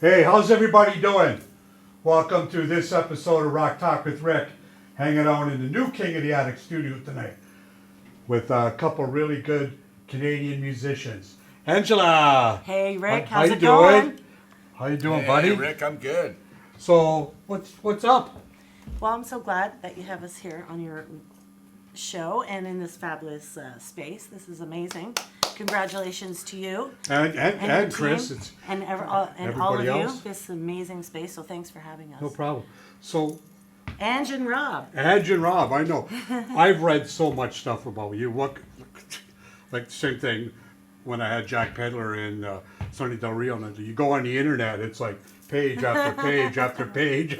Hey, how's everybody doing? Welcome to this episode of Rock Talk with Rick, hanging out in the new King of the Attic studio tonight with a couple really good Canadian musicians. Angela! Hey Rick, how how's you it going? doing? How you doing, buddy? Hey Rick, I'm good. So, what's up? Well, I'm so glad that you have us here on your show and in this fabulous space. This is amazing. Congratulations to you And your Chris, team, it's and all everybody of else. you. This amazing space. So thanks for having us. no problem. So, Ange and Rob. Angela and Rob, I know. I've read so much stuff about you. Like the same thing when I had Jack Pedler and Sonny Del Rio. And you go on the internet, it's like page after page after page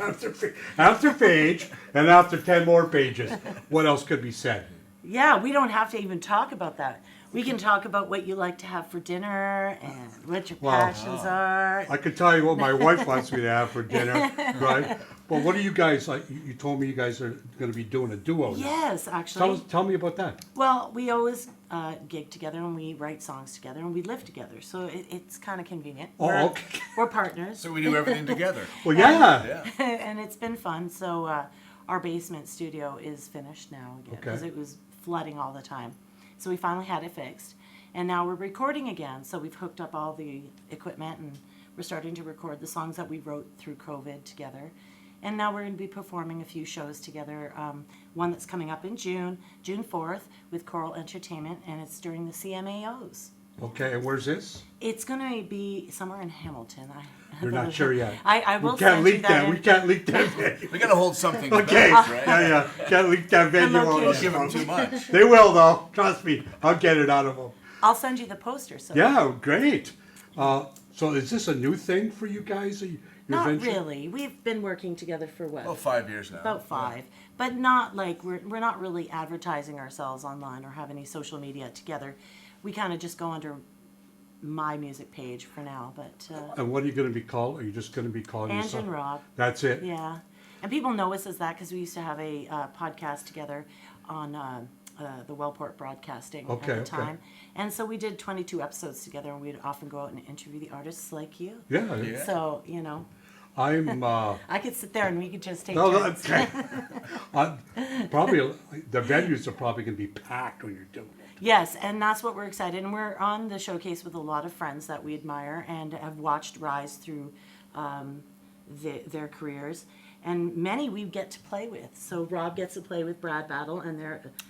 after page, and after 10 more pages. What else could be said? Yeah, we don't have to even talk about that. We can talk about what you like to have for dinner and what your passions are. I could tell you what my wife wants me to have for dinner, right? But what are you guys like? You told me you guys are going to be doing a duo now. Yes, actually. Tell me about that. Well, we always gig together and we write songs together and we live together, so it's kind of convenient. Okay. We're partners. So we do everything together. Well, yeah. And it's been fun. So our basement studio is finished now again because it was flooding all the time. So we finally had it fixed, and now we're recording again. So we've hooked up all the equipment and we're starting to record the songs that we wrote through COVID together. And now we're going to be performing a few shows together. One that's coming up in June 4th, with Choral Entertainment, and it's during the CMAOs. Okay, and where's this? It's going to be somewhere in Hamilton. You're not sure yet. I will We can't send leak you that. that. We can't leak that. We gotta hold something Okay. back, right? Yeah. Can't leak that venue on location. Don't us. give them too much. They will, though. Trust me. I'll get it out of them. I'll send you the poster. So Yeah, great. So is this a new thing for you guys? Your not venture? really. We've been working together for what? Well, 5 years now. About 5, but not like we're not really advertising ourselves online or have any social media together. We kind of just go under my music page for now. But And what are you going to be called? Are you just going to be calling Ange yourself? and Rob. That's it? Yeah, and people know us as that because we used to have a podcast together on the Wellport Broadcasting at the time, and so we did 22 episodes together, and we'd often go out and interview the artists like you. Yeah. So I'm... I could sit there and we could just take No, turns. okay. Probably, the venues are probably going to be packed when you're doing it. Yes, and that's what we're excited. And we're on the showcase with a lot of friends that we admire and have watched rise through their careers. And many we get to play with. So Rob gets to play with Brad Battle, and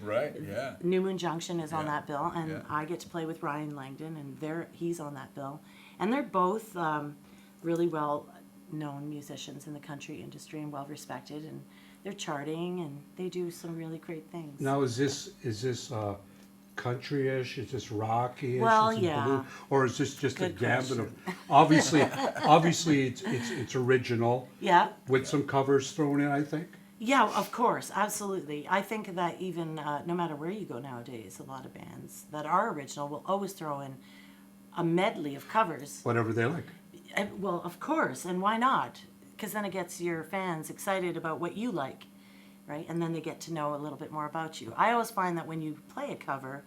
Right, yeah. New Moon Junction is on that bill, and Yeah. I get to play with Ryan Langdon, and he's on that bill. And they're both really well-known musicians in the country industry and well-respected, and they're charting, and they do some really great things. Now, is this country-ish? Is this rocky-ish? Well, Is it yeah. blues? Or is this just Good a gambit of... question. Obviously, it's original. Yeah. With some covers thrown in, I think. Yeah, of course, absolutely. I think that even no matter where you go nowadays, a lot of bands that are original will always throw in a medley of covers. Whatever they like. Well, of course, and why not? Because then it gets your fans excited about what you like, right? And then they get to know a little bit more about you. I always find that when you play a cover,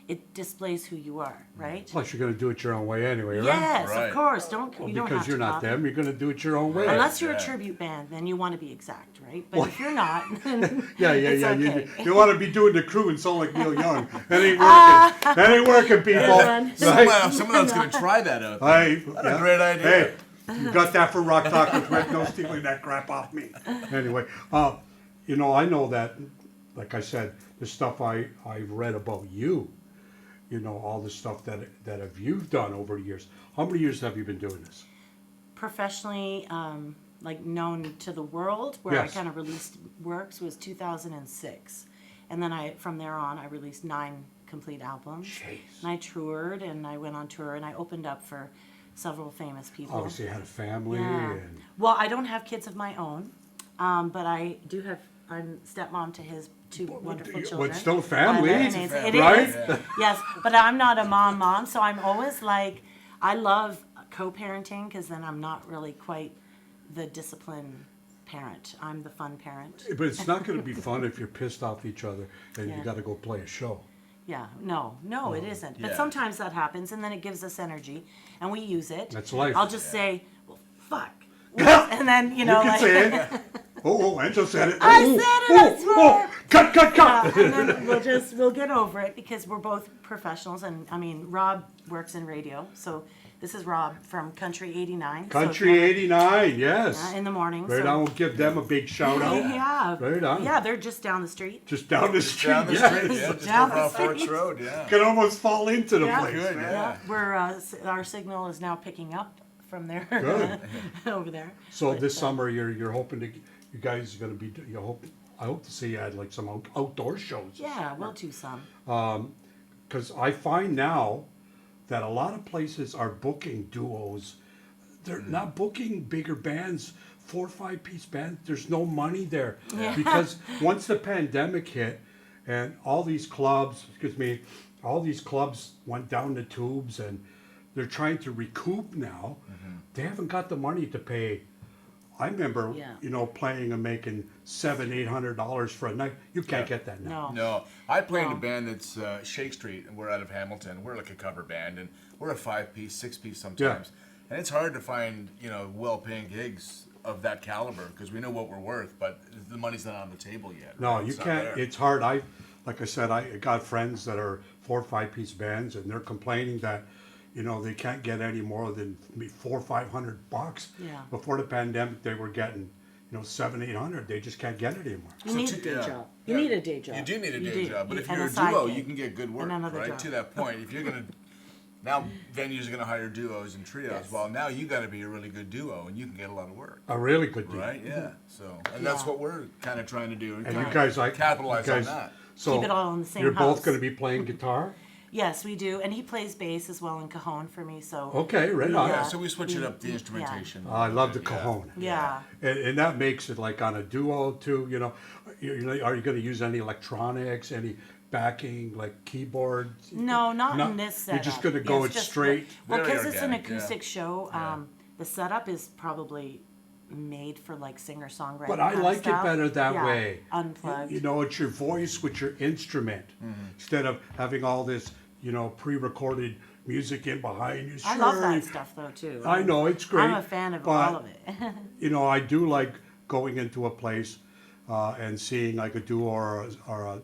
it displays who you are, right? Plus, you're going to do it your own way anyway, right? Yes, Right. of course. You don't Because have you're to not copy. them, you're going to do it your own way. Unless you're a Yeah. tribute band, then you want to be exact, right? But if you're not, then Yeah. it's okay. You want to be doing the crew and sound like Neil Young. That ain't working. That ain't working, people. Then- Someone else gonna try that out. That's a great idea. Hey, you got that for Rock Talk with Rick. No stealing that crap off me. Anyway, I know that, like I said, the stuff I've read about you, all the stuff that have you've done over the years. How many years have you been doing this? Professionally, like known to the world, where Yes. I kind of released works was 2006, and then from there on I released 9 complete albums. Jeez. And I toured, and I went on tour, and I opened up for several famous people. Obviously, you had a family. Yeah. And Well, I don't have kids of my own, but I do have. I'm stepmom to his 2 wonderful children. It's still family, I love it. It right? is. Yes, but I'm not a mom, so I'm always like, I love co-parenting because then I'm not really quite the disciplined parent. I'm the fun parent. But it's not going to be fun if you're pissed off each other and you Yeah. got to go play a show. Yeah, no, it isn't. But Yeah. sometimes that happens, and then it gives us energy, and we use it. That's life. I'll just say, well, fuck. And then, You can like, say it. Oh, Angela said it. I said it, I swear. Cut. And then we'll get over it because we're both professionals. And I mean, Rob works in radio. So this is Rob from Country 89. Country 89, yes. In the morning. Right on, we'll give them a big shout out. Yeah. Right on. Yeah, they're just down the street. Just down the street. Down the yeah. street, yeah. Just Down over the on Forks street. Road, yeah. Can almost fall into the Yeah. place. Good, man. yeah. We're our signal is now picking up from there Good. over there. So But, this summer, you're hoping to, you guys are going to be, I hope to see you at like some outdoor shows. Yeah, we'll do some. Because I find now that a lot of places are booking duos. They're not booking bigger bands, 4 or 5 piece bands. There's no money there. Yeah. Because once the pandemic hit and all these clubs went down the tubes and they're trying to recoup now. They haven't got the money to pay. I remember, Yeah. playing and making $700-800 for a night. You can't get that now. No. No, I played in a No. band that's Shake Street, and we're out of Hamilton. We're like a cover band, and we're a 5-piece, 6-piece sometimes. And it's hard to find, well-paying gigs of that caliber because we know what we're worth, but the money's not on the table yet. No, right? you It's not can't. there. It's hard. Like I said, I got friends that are 4 or 5 piece bands, and they're complaining that, they can't get any more than maybe $400 or $500. Yeah. Before the pandemic, they were getting, $700-800. They just can't get it anymore. You need a So day yeah. job. You Yeah. need a day job. You do need a You day do. job, but if And you're a a side duo, gig. you can get good work, And another right? job. To that point, if you're gonna now venues are gonna hire duos and trios. Yes. Well, now you got to be a really good duo, and you can get a lot of work, A really good deal. right? Yeah. So, and that's Yeah. what we're kind of trying to do. And you guys capitalize you guys, on that. So Keep it all in the same you're both house. going to be playing guitar. Yes, we do. And he plays bass as well in cajon for me. So Okay, right on. Yeah. So we switch it up the Yeah. instrumentation. I love the Yeah. cajon. yeah. And that makes it like on a duo too, are you going to use any electronics, any backing, like keyboards? No, not No, in this you're setup. just gonna go it just- straight? Well, Very because it's an organic, yeah. acoustic show, Yeah. the setup is probably made for like singer-songwriter. But I kind of like it style. better that Yeah, way. Unplugged. It's your voice with your instrument instead of having all this, pre-recorded music in behind you. I love Sure, that stuff though too. I know it's great. I'm a fan of but, all of it. I do like going into a place and seeing like a duo or a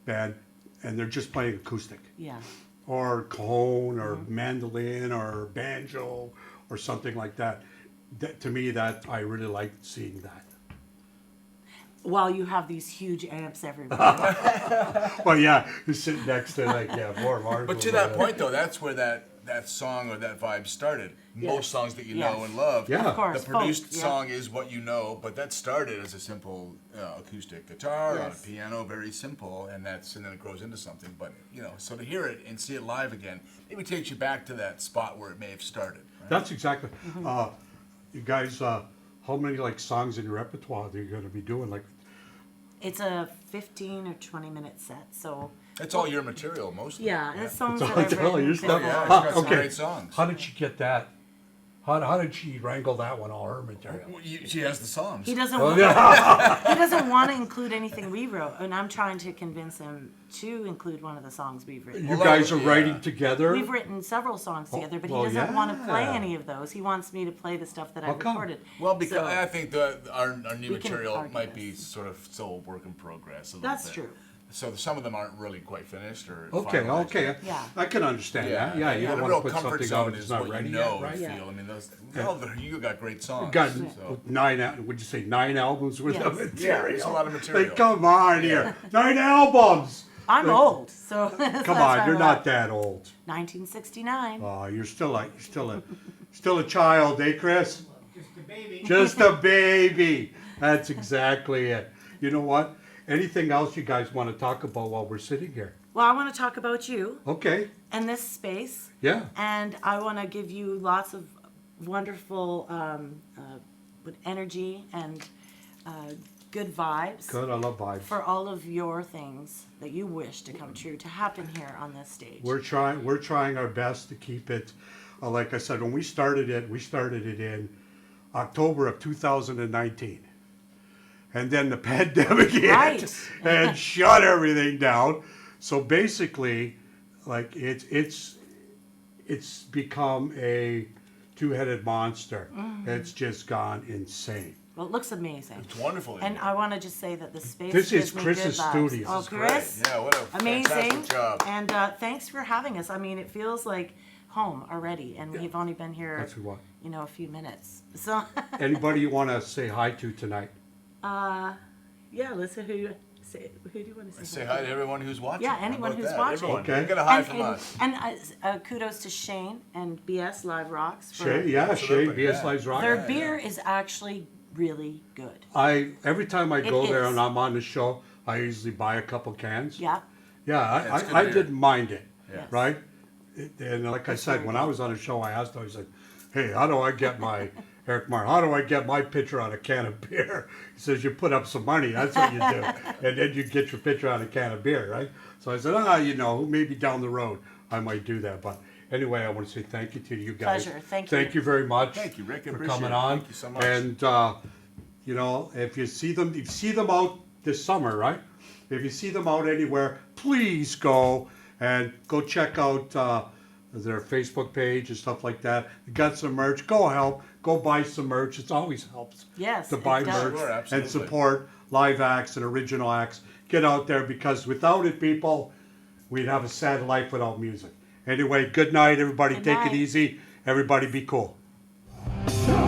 band, and they're just playing acoustic, Yeah. or cajon, or mandolin, or banjo, or something like that. To me, that I really like seeing that. While you have these huge amps everywhere. Well, yeah, you're sitting next to more Marshall. But to that point, though, that's where that song or that vibe started. Yes. Most songs that you Yes. know and love. Yeah. Of course. The produced folk, yeah. song is what you know, but that started as a simple acoustic guitar on a Yes. piano, very simple, and then it grows into something. But so to hear it and see it live again, maybe takes you back to that spot where it may have started. Right? That's exactly. Mm-hmm. You guys, how many songs in your repertoire are you going to be doing? Like, It's a 15 or 20-minute set, so It's all your material, mostly. yeah, and it's songs It's that all I've your written. stuff. Yeah, before. it's got some okay. great songs. How did she get that? How did she wrangle that one, all her material? Well, she has the songs. He doesn't. Oh, yeah. He doesn't want to include anything we wrote, and I'm trying to convince him to include one of the songs we've written. You Well, guys are yeah. writing together? We've written several songs together, but he well, doesn't want to play yeah. any of those. He wants me to play the stuff that I How come? recorded. Well, because So, I think our new We can material argue might be this. sort of still a work in progress. A little That's bit. true. So some of them aren't really quite finished or Okay, finalized okay. yet. Yeah. I can understand that. Yeah, you The don't real want to put comfort something zone out that's is not what ready you know yet, right? and Yeah. feel. I mean, you got great songs. Got so. 9, would you say 9 albums worth of Yes. material? Yeah, it's a lot of material. Like, come on here. 9 albums! I'm old, so Come on, you're not that old. 1969. Oh, you're still a child, eh, Chris? Just a baby. Just a baby. That's exactly it. You know what? Anything else you guys want to talk about while we're sitting here? Well, I want to talk about you Okay. and this space, Yeah. and I want to give you lots of wonderful energy and good vibes. Good. I love vibes. For all of your things that you wish to come true, to happen here on this stage. We're trying our best to keep it. Like I said, when we started it in October of 2019. And then the pandemic hit Right. and shut everything down. So basically, like it's become two-headed monster. It's just gone insane. Well, it looks amazing. It's wonderful. in And here. I want to just say that the space This gives is me Chris's good vibes. studio. Oh, This is Chris, Yeah, what a amazing. fantastic job. And thanks for having us. I mean, it feels like home already, and we've only been here, That's what. a few minutes. So, Anybody you want to say hi to tonight? yeah, let's see who do you want to Say hi to everyone who's watching. Yeah, How anyone about who's that? watching. Everyone. Okay. Get a hi And, from us. and kudos to Shane and BS Live Rocks for Shane, yeah, Shane, Absolutely, BS yeah. Lives Rock. their beer is actually really good. Every time I go there is. and I'm on the show, I usually buy a couple cans. Yeah. Yeah, It's good I beer. didn't mind it, Yes. right? And like I said, when I was on the show, I asked him, I said, hey, how do I get my, Eric Martin, how do I get my picture on a can of beer? He says, you put up some money, that's what you do. And then you get your picture on a can of beer, right? So I said, maybe down the road I might do that. But anyway, I want to say thank you to you guys. Pleasure. Thank Thank you. you very much. Thank you, Rick. I for appreciate coming it. on. Thank you so much. And if you see them out this summer, right? If you see them out anywhere, please go check out their Facebook page and stuff like that. They got some merch. Go help. Go buy some merch. It always helps. Yes, To it buy does. merch Sure, absolutely. and support live acts and original acts. Get out there because without it, people, we'd have a sad life without music. Anyway, good night, everybody. Good Take night. it easy. Everybody be cool. Show